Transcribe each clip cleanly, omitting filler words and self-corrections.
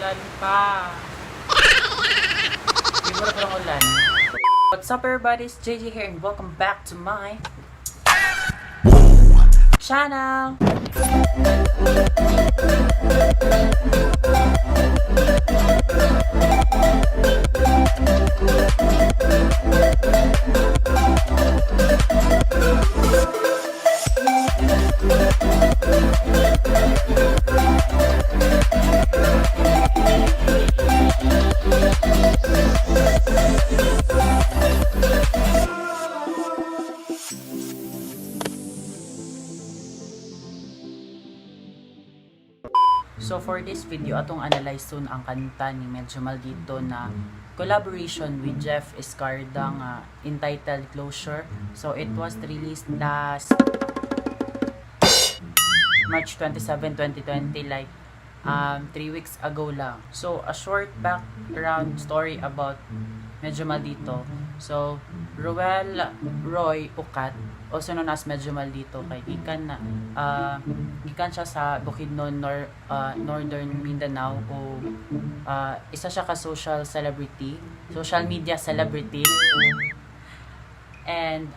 Ulan pa. Siguro parang ulan. What's up everybody, it's JJ here and welcome back to my channel. So for this video, atong analyze soon ang kanta ni Medyo Maldito na collaboration with Jeff Escarda nga entitled Closure. So it was released last March 27, 2020, like 3 weeks ago lang. So a short background story about Medyo Maldito. So Roel Roy Ucat, also known as Medyo Maldito, kay gikan siya sa Bukidnon, Northern Mindanao, o isa siya ka social media celebrity, and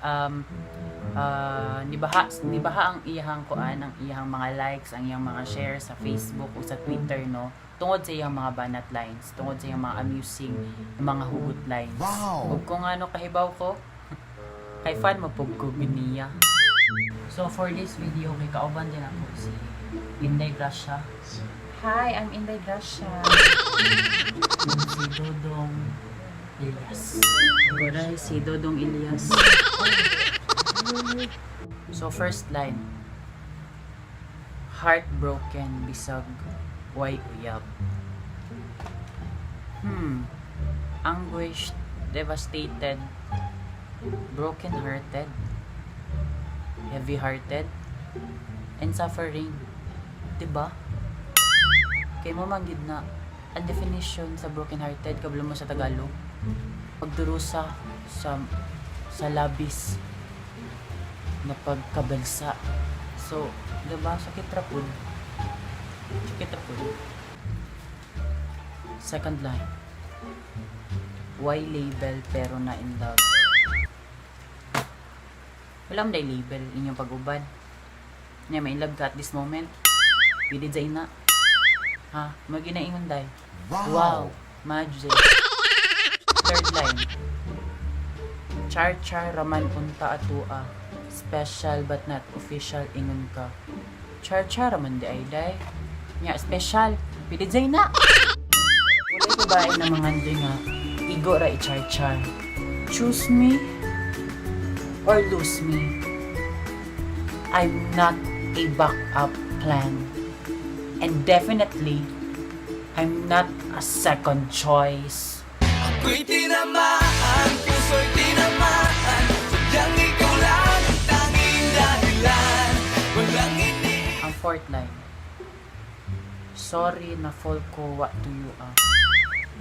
nibaha ang iyang ang iyang mga likes, ang iyang mga shares sa Facebook o sa Twitter, no, tungod sa iyang mga banat lines, tungod sa iyang mga amusing mga hugot lines. Wow! Ug kung ano kahibaw ko, kay fan mo pug ko biniya. So for this video, kay kauban din ako si Inday Gracia. Hi, I'm Inday Gracia. Si Dodong Elias. Goray, si Dodong Elias. So first line, heartbroken bisag way uyab. Anguished, devastated, broken-hearted, heavy-hearted, and suffering. Diba? Kay mo manggid na ang definition sa broken-hearted kabalo mo sa Tagalog, pagdurusa sa labis na pagkabalsa. So, diba? Sakit rapod. Second line, why label pero na in love? Wala mo day label inyong pag-ubad. Nya may in love ka at this moment. Pwede dyan na. Ha? Maginaingon day. Wow! Magic. Third line, char raman punta atua. Special but not official ingon ka. Char raman di ay day. Nya special. Pwede dyan na. Wala babae na mga hindi nga igo ra i-char. Choose me or lose me. I'm not a backup plan. And definitely, I'm not a second choice. Ako'y tinamaan, puso'y tinamaan. Sadyang ikaw lang ang tanging dahilan. Walang ini. Ang fourth line, sorry na fall ko, what do you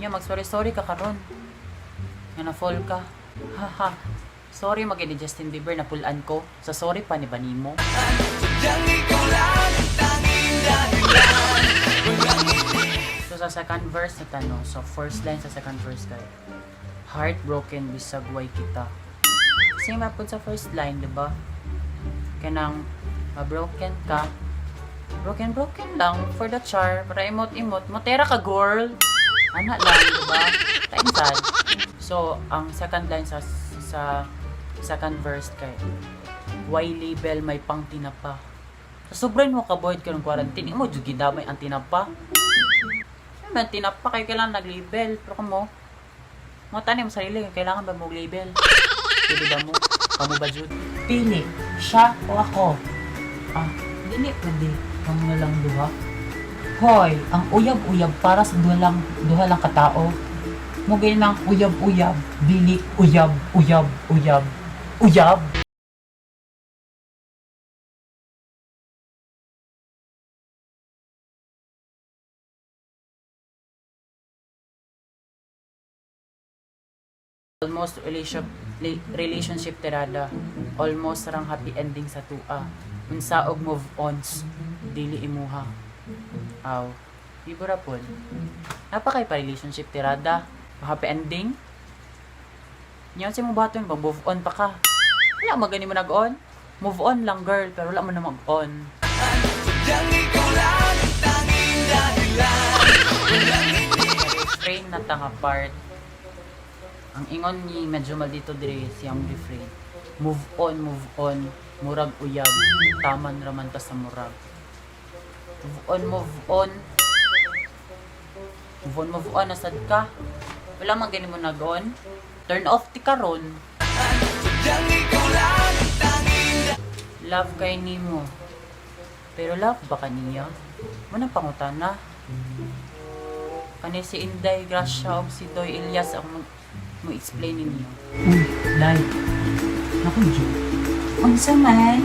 Nya mag-sorry ka karon. Nga na fall ka. Haha. Sorry magini Justin Bieber na pulaan ko. Sa sorry pa ni Banimo. Sadyang ikaw lang ang tanging dahilan. Walang ini. So sa second verse na tanong, so first line sa second verse kay heartbroken bisag way kita. Same apod sa first line, di ba? Kanang broken ka. Broken lang for the char, para imot. Motera ka, girl. Ana lang, di ba? Tainsan. So ang second line sa second verse kay why label may pang tinapa. Sa sobrang mo ka-void ka ng quarantine, mo jud gidamay ang tinapa. May tinapa kay kailangan nag-label, pero kamo tanim mo sarili, kailangan ba mo label? Pwede ba mo? Kamo ba jud? Pili, siya o ako? Dili pwede. Kamo na lang duha. Hoy, ang uyab-uyab para sa duha lang katao. Mo gay nang uyab-uyab, dili uyab. Almost relationship tirada. Almost rang happy ending sa tua. Unsa og move ons, dili imuha. Aw. Ibura po. Napakay pa relationship tirada. Happy ending. Nyan si mo baton ba move on pa ka. Wala magani mo nag-on. Move on lang girl, pero wala mo na mag-on. Sadyang ikaw lang ang tanging dahilan. Walang Refrain na tanga part. Ang ingon ni medyo maldito dire siyang refrain. Move on. Murag uyab. Taman raman ta sa murag. Move on. Move on, nasad ka. Wala man gani mo nag-on. Turn off ti karon. sadyang ikaw lang ang tanging Love kay nimo. Pero love ba kaniya? Manang pangutana. Kani si Inday Gracia o si Doy Elias ang mo explain ninyo. Live. Naku, Jo. Ang man.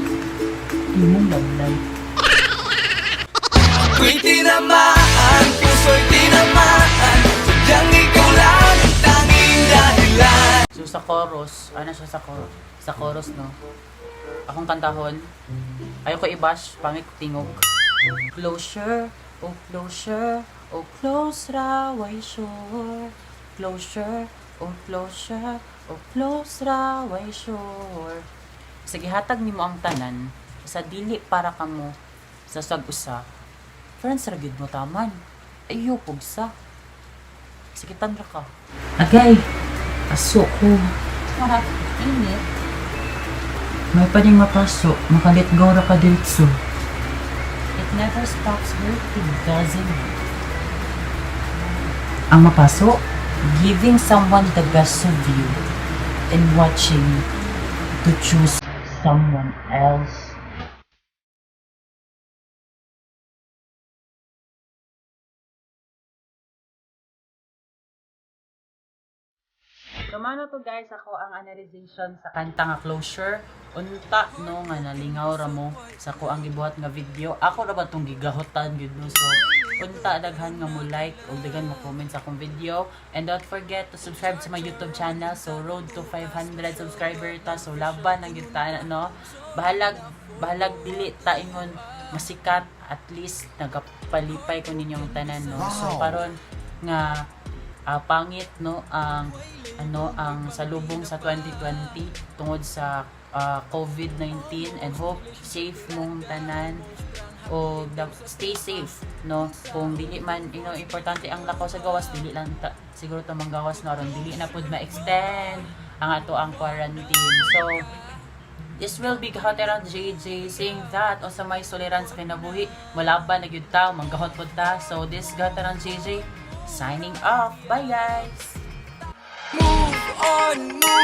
Imong love life. Ako'y tinamaan, puso'y tinamaan. Sadyang ikaw lang ang tanging dahilan. So sa chorus, ano siya sa chorus no? Akong kantahon, ayoko i-bash, pangit tingog. Closure, oh closure, oh close raway shore. Closure, oh closure, oh close raway shore. Sige hatag nimo ang tanan, sa dili para kamo sa sag-usa. Friends ra gyud mo taman. Ayo pugsa. Sige tandra ka. Agay, aso ko. Para init. May pa ding mapasok, makalit go ra ka diretso. It never stops hurting, doesn't it? Ang mapasok, giving someone the best of you and watching to choose someone else. So mano to guys, ako ang analyzation sa kanta nga Closure. Unta no nga nalingaw ra mo sa ko ang gibuhat nga video. Ako ra ba tong gigahotan gyud no. So unta daghan nga mo like o daghan mo comment sa akong video, and don't forget to subscribe to my YouTube channel. So road to 500 subscriber ta. So laban ang gyud ta no. Bahalag dili ta ingon masikat, at least nagapalipay ko ninyong tanan no. So karon nga pangit no ang salubong sa 2020 tungod sa COVID-19, and hope safe mong tanan o stay safe no. Kung dili man importante ang lakaw sa gawas, dili lang siguro ta manggawas na ron, dili na pud ma-extend ang ato ang quarantine. So this will be Gahoteran JJ saying that o sa may suliran sa kinabuhi malaban na gyud ta, manggahot pud ta. So this Gahoteran JJ signing off. Bye guys. Move on, move